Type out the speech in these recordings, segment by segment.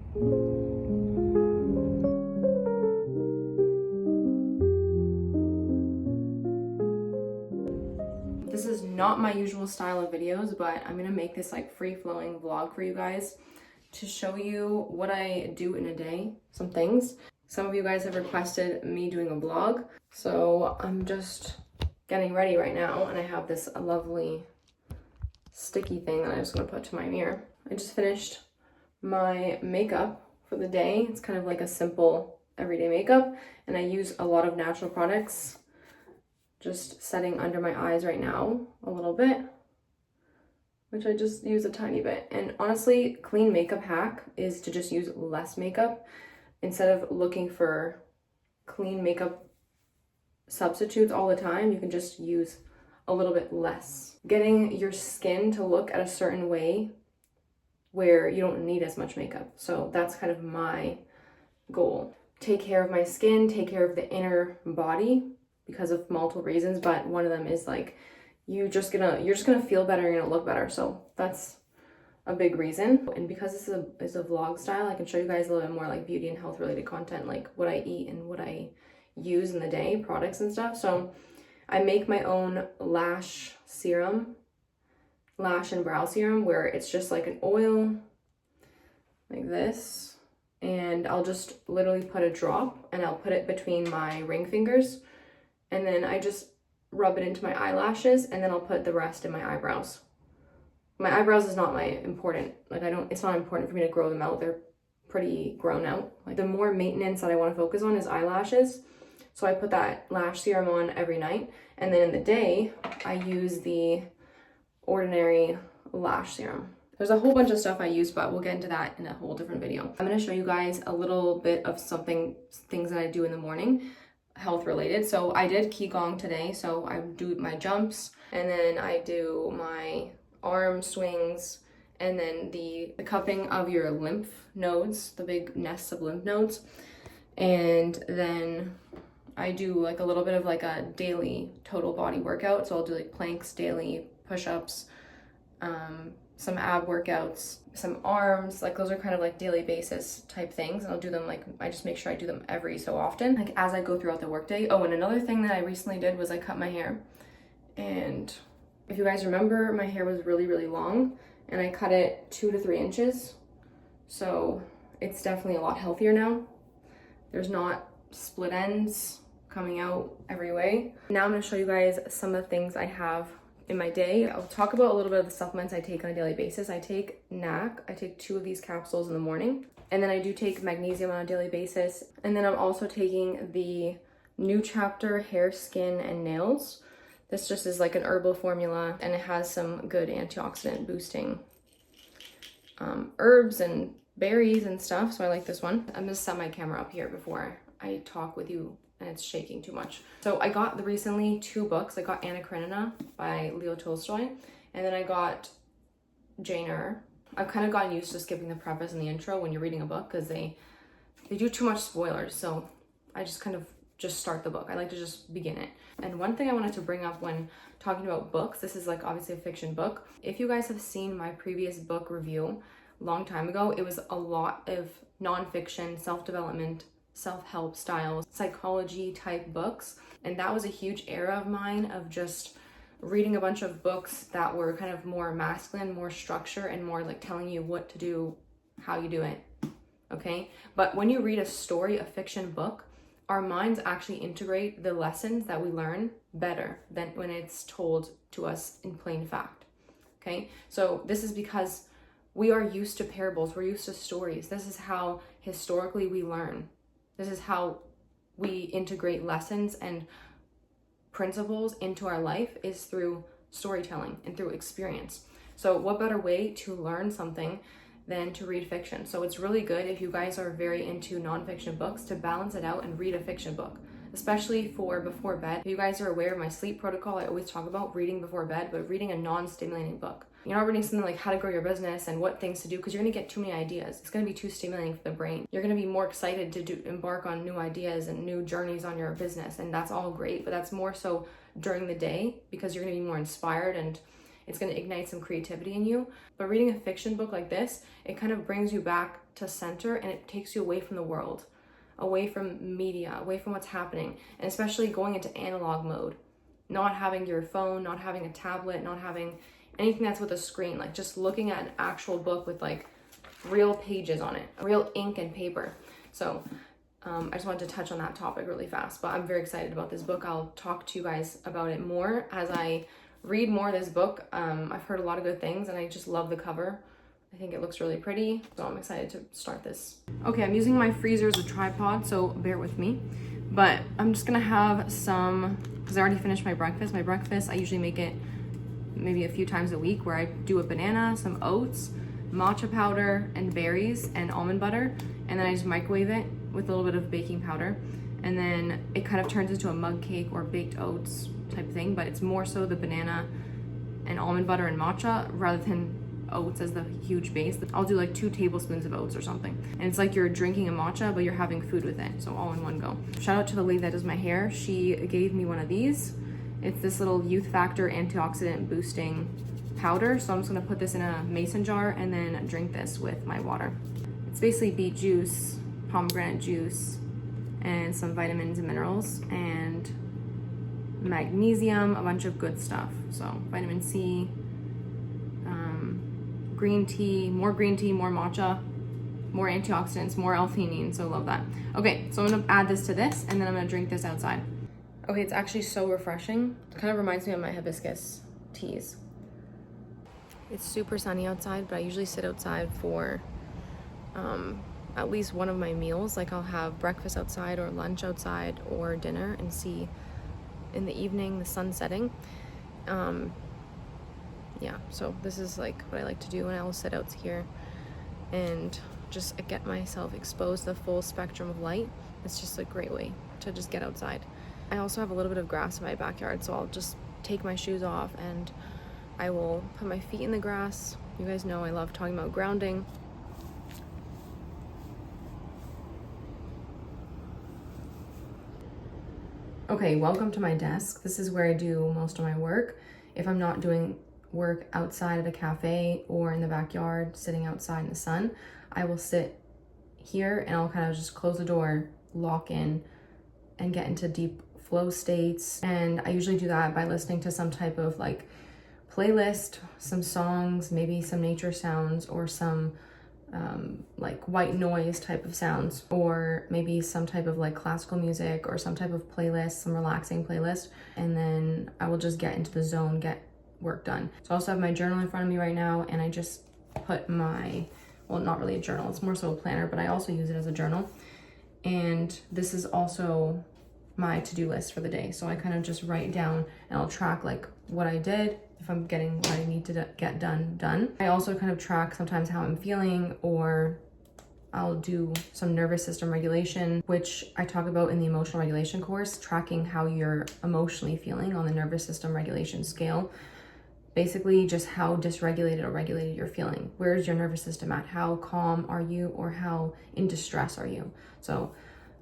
This is not my usual style of videos, but I'm gonna make this like free-flowing vlog for you guys to show you what I do in a day, some things. Some of you guys have requested me doing a vlog, so I'm just getting ready right now, and I have this lovely sticky thing that I'm just gonna put to my mirror. I just finished my makeup for the day. It's kind of like a simple everyday makeup, and I use a lot of natural products. Just setting under my eyes right now a little bit, which I just use a tiny bit. And honestly, clean makeup hack is to just use less makeup. Instead of looking for clean makeup substitutes all the time, you can just use a little bit less. Getting your skin to look at a certain way where you don't need as much makeup. So that's kind of my goal. Take care of my skin, take care of the inner body because of multiple reasons, but one of them is like you're just gonna feel better, you're gonna look better. So that's a big reason. And because this is a vlog style, I can show you guys a little bit more like beauty and health related content, like what I eat and what I use in the day, products and stuff. So I make my own lash serum, lash and brow serum, where it's just like an oil like this, and I'll just literally put a drop and I'll put it between my ring fingers, and then I just rub it into my eyelashes, and then I'll put the rest in my eyebrows. My eyebrows is not it's not important for me to grow them out. They're pretty grown out. Like the more maintenance that I want to focus on is eyelashes. So I put that lash serum on every night, and then in the day I use the ordinary lash serum. There's a whole bunch of stuff I use, but we'll get into that in a whole different video. I'm going to show you guys a little bit of things that I do in the morning, health related. So I did Qigong today, so I do my jumps, and then I do my arm swings, and then the cupping of your lymph nodes, the big nests of lymph nodes, and then I do like a little bit of like a daily total body workout. So I'll do like planks daily, push-ups, some ab workouts, some arms, like those are kind of like daily basis type things. And I'll do them like, I just make sure I do them every so often, like as I go throughout the workday. Oh, and another thing that I recently did was I cut my hair. And if you guys remember, my hair was really, really long, and I cut it 2 to 3 inches. So it's definitely a lot healthier now. There's not split ends coming out every way. Now I'm gonna show you guys some of the things I have in my day. I'll talk about a little bit of the supplements I take on a daily basis. I take NAC. I take 2 of these capsules in the morning, and then I do take magnesium on a daily basis. And then I'm also taking the New Chapter Hair, Skin, and Nails. This just is like an herbal formula, and it has some good antioxidant boosting herbs and berries and stuff. So I like this one. I'm gonna set my camera up here before I talk with you and it's shaking too much. So I got recently 2 books. I got Anna Karenina by Leo Tolstoy, and then I got Jane Eyre. I've kind of gotten used to skipping the preface and the intro when you're reading a book because they do too much spoilers. So I just kind of start the book. I like to just begin it. And one thing I wanted to bring up when talking about books, this is like obviously a fiction book. If you guys have seen my previous book review a long time ago, it was a lot of nonfiction, self-development, self-help styles, psychology type books. And that was a huge era of mine of just reading a bunch of books that were kind of more masculine, more structure, and more like telling you what to do, how you do it, okay? But when you read a story, a fiction book, our minds actually integrate the lessons that we learn better than when it's told to us in plain fact, okay? So this is because we are used to parables, we're used to stories. This is how historically we learn. This is how we integrate lessons and principles into our life, is through storytelling and through experience. So what better way to learn something than to read fiction? So it's really good if you guys are very into nonfiction books to balance it out and read a fiction book, especially for before bed. If you guys are aware of my sleep protocol, I always talk about reading before bed, but reading a non-stimulating book. You're not reading something like how to grow your business and what things to do, because you're going to get too many ideas. It's going to be too stimulating for the brain. You're going to be more excited to embark on new ideas and new journeys on your business, and that's all great, but that's more so during the day because you're going to be more inspired and it's going to ignite some creativity in you. But reading a fiction book like this, it kind of brings you back to center, and it takes you away from the world, away from media, away from what's happening, and especially going into analog mode, not having your phone, not having a tablet, not having anything that's with a screen, like just looking at an actual book with like real pages on it, real ink and paper. So I just wanted to touch on that topic really fast, but I'm very excited about this book. I'll talk to you guys about it more as I read more of this book. I've heard a lot of good things and I just love the cover. I think it looks really pretty, so I'm excited to start this. Okay, I'm using my freezer as a tripod, so bear with me. But I'm just gonna have some, because I already finished my breakfast. My breakfast, I usually make it maybe a few times a week, where I do a banana, some oats, matcha powder, and berries, and almond butter, and then I just microwave it with a little bit of baking powder, and then it kind of turns into a mug cake or baked oats type thing, but it's more so the banana and almond butter and matcha rather than oats as the huge base. I'll do like 2 tablespoons of oats or something, and it's like you're drinking a matcha but you're having food with it, so all in one go. Shout out to the lady that does my hair. She gave me one of these. It's this little youth factor antioxidant boosting powder, so I'm just gonna put this in a mason jar and then drink this with my water. It's basically beet juice, pomegranate juice, and some vitamins and minerals, and magnesium, a bunch of good stuff. So vitamin C, green tea, more matcha, more antioxidants, more L-theanine, so love that. Okay, so I'm gonna add this to this, and then I'm gonna drink this outside. Okay, it's actually so refreshing. It kind of reminds me of my hibiscus teas. It's super sunny outside, but I usually sit outside for at least one of my meals. Like I'll have breakfast outside or lunch outside or dinner, and see in the evening the sun setting. Yeah, so this is like what I like to do, and I'll sit out here and just get myself exposed to the full spectrum of light. It's just a great way to just get outside. I also have a little bit of grass in my backyard, so I'll just take my shoes off and I will put my feet in the grass. You guys know I love talking about grounding. Okay, welcome to my desk. This is where I do most of my work. If I'm not doing work outside at a cafe or in the backyard, sitting outside in the sun, I will sit here and I'll kind of just close the door, lock in, and get into deep flow states. And I usually do that by listening to some type of like playlist, some songs, maybe some nature sounds, or some like white noise type of sounds, or maybe some type of like classical music or some type of playlist, some relaxing playlist. And then I will just get into the zone, get work done. So I also have my journal in front of me right now, and I just put my, well, not really a journal, it's more so a planner, but I also use it as a journal. And this is also my to-do list for the day. So I kind of just write down and I'll track like what I did, if I'm getting what I need to get done. I also kind of track sometimes how I'm feeling, or I'll do some nervous system regulation, which I talk about in the emotional regulation course, tracking how you're emotionally feeling on the nervous system regulation scale. Basically just how dysregulated or regulated you're feeling. Where's your nervous system at? How calm are you, or how in distress are you? So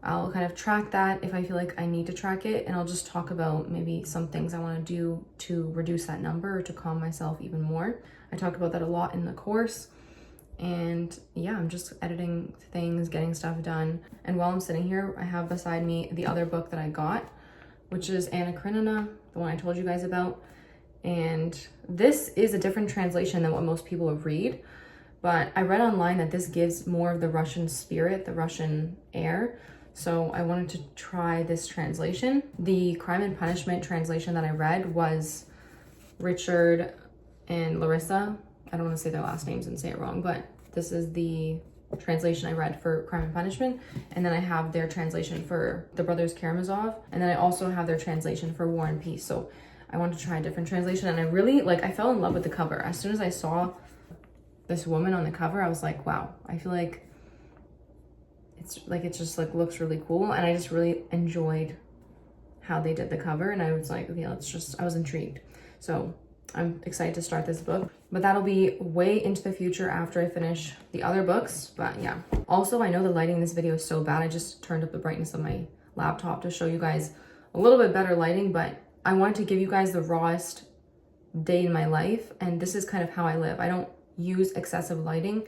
I'll kind of track that if I feel like I need to track it, and I'll just talk about maybe some things I want to do to reduce that number or to calm myself even more. I talk about that a lot in the course. And yeah, I'm just editing things, getting stuff done. And while I'm sitting here, I have beside me the other book that I got, which is Anna Karenina, the one I told you guys about. And this is a different translation than what most people read, but I read online that this gives more of the Russian spirit, the Russian air. So I wanted to try this translation. The Crime and Punishment translation that I read was Richard and Larissa. I don't want to say their last names and say it wrong, but this is the translation I read for Crime and Punishment. And then I have their translation for The Brothers Karamazov. And then I also have their translation for War and Peace. So I wanted to try a different translation, and I really, I fell in love with the cover. As soon as I saw this woman on the cover, I was like, wow, I feel like it just looks really cool. And I just really enjoyed how they did the cover. And I was like, okay, I was intrigued. So I'm excited to start this book, but that'll be way into the future after I finish the other books. But yeah, also I know the lighting in this video is so bad. I just turned up the brightness of my laptop to show you guys a little bit better lighting, but I wanted to give you guys the rawest day in my life, and this is kind of how I live. I don't use excessive lighting.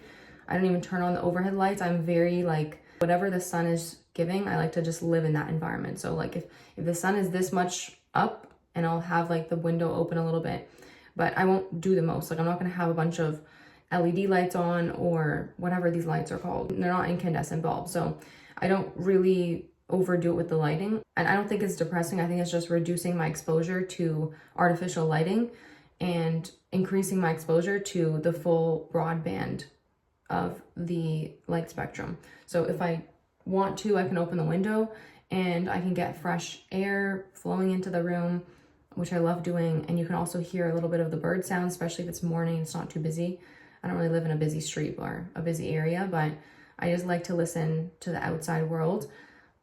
I don't even turn on the overhead lights. I'm very like, whatever the sun is giving, I like to just live in that environment. So like if the sun is this much up, and I'll have like the window open a little bit, but I won't do the most. Like I'm not gonna have a bunch of LED lights on or whatever these lights are called. They're not incandescent bulbs. So I don't really overdo it with the lighting. And I don't think it's depressing. I think it's just reducing my exposure to artificial lighting and increasing my exposure to the full broadband of the light spectrum. So if I want to, I can open the window and I can get fresh air flowing into the room, which I love doing. And you can also hear a little bit of the bird sound, especially if it's morning, it's not too busy. I don't really live in a busy street or a busy area, but I just like to listen to the outside world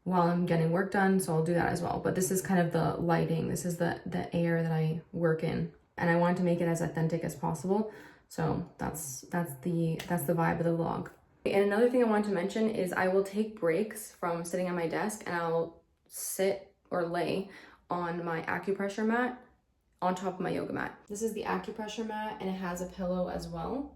while I'm getting work done. So I'll do that as well. But this is kind of the lighting. This is the air that I work in. And I wanted to make it as authentic as possible. So that's the vibe of the vlog. And another thing I wanted to mention is I will take breaks from sitting at my desk and I'll sit or lay on my acupressure mat on top of my yoga mat. This is the acupressure mat and it has a pillow as well.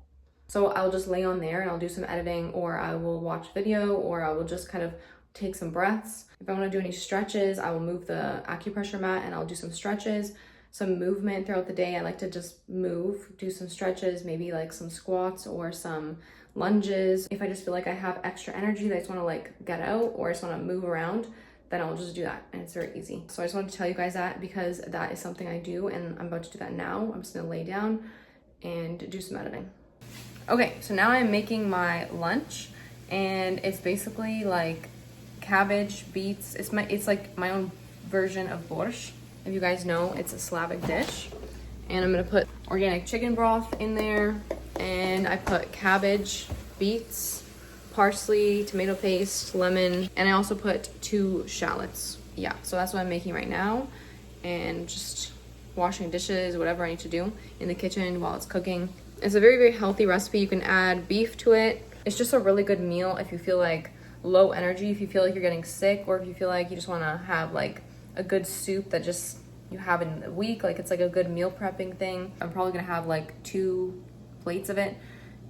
So I'll just lay on there and I'll do some editing, or I will watch video, or I will just kind of take some breaths. If I want to do any stretches, I will move the acupressure mat and I'll do some stretches, some movement throughout the day. I like to just move, do some stretches, maybe like some squats or some lunges. If I just feel like I have extra energy that I just want to like get out, or I just want to move around, then I'll just do that, and it's very easy. So I just wanted to tell you guys that because that is something I do, and I'm about to do that now. I'm just gonna lay down and do some editing. Okay, so now I'm making my lunch, and it's basically like cabbage, beets. It's like my own version of borscht. If you guys know, it's a Slavic dish. And I'm gonna put organic chicken broth in there, and I put cabbage, beets, parsley, tomato paste, lemon, and I also put 2 shallots. Yeah, so that's what I'm making right now, and just washing dishes, whatever I need to do in the kitchen while it's cooking. It's a very, very healthy recipe. You can add beef to it. It's just a really good meal if you feel like low energy, if you feel like you're getting sick, or if you feel like you just want to have like a good soup that just you have in a week. Like it's like a good meal prepping thing. I'm probably gonna have like 2 plates of it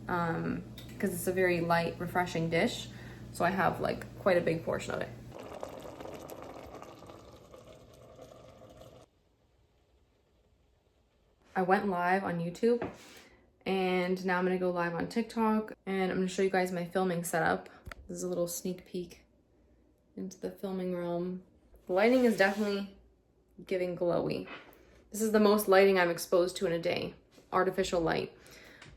because it's a very light, refreshing dish. So I have like quite a big portion of it. I went live on YouTube, and now I'm gonna go live on TikTok, and I'm gonna show you guys my filming setup. This is a little sneak peek into the filming realm. The lighting is definitely giving glowy. This is the most lighting I'm exposed to in a day, artificial light.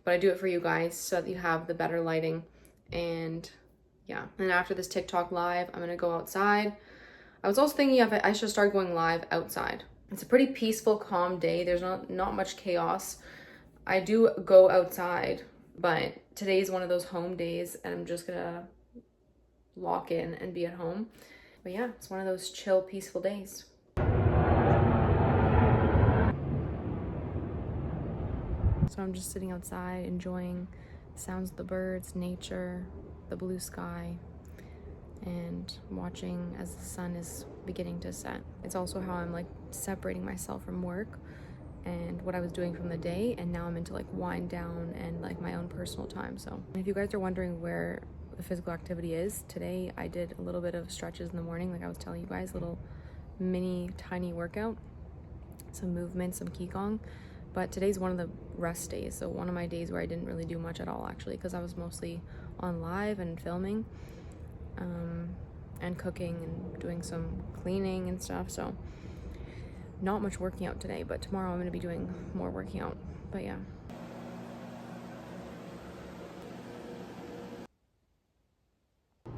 But I do it for you guys so that you have the better lighting. And yeah, and after this TikTok live, I'm gonna go outside. I was also thinking if I should start going live outside. It's a pretty peaceful, calm day. There's not much chaos. I do go outside, but today is one of those home days, and I'm just gonna lock in and be at home. But yeah, it's one of those chill, peaceful days. So I'm just sitting outside, enjoying the sounds of the birds, nature, the blue sky, and watching as the sun is beginning to set. It's also how I'm like separating myself from work and what I was doing from the day, and now I'm into like wind down and like my own personal time. So if you guys are wondering where the physical activity is, today I did a little bit of stretches in the morning, like I was telling you guys, little mini tiny workout, some movement, some qigong. But today's one of the rest days, so one of my days where I didn't really do much at all, actually, because I was mostly on live and filming and cooking and doing some cleaning and stuff. So not much working out today, but tomorrow I'm going to be doing more working out. But yeah.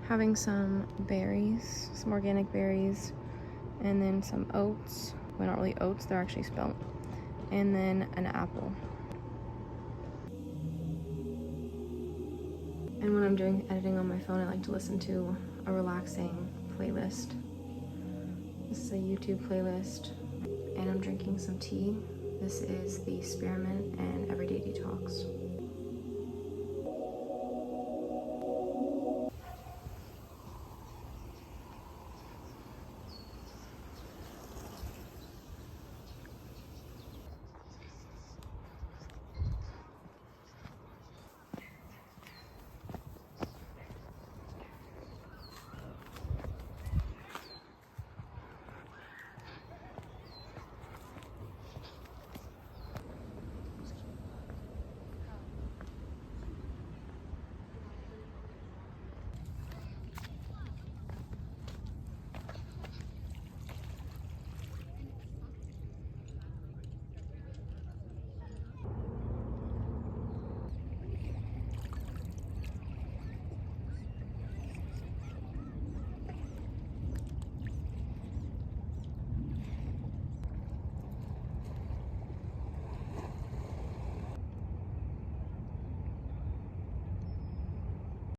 Having some berries, some organic berries, and then some oats. Well, not really oats, they're actually spelt. And then an apple. And when I'm doing editing on my phone, I like to listen to a relaxing playlist. This is a YouTube playlist, and I'm drinking some tea. This is the Spearmint and Everyday Detox.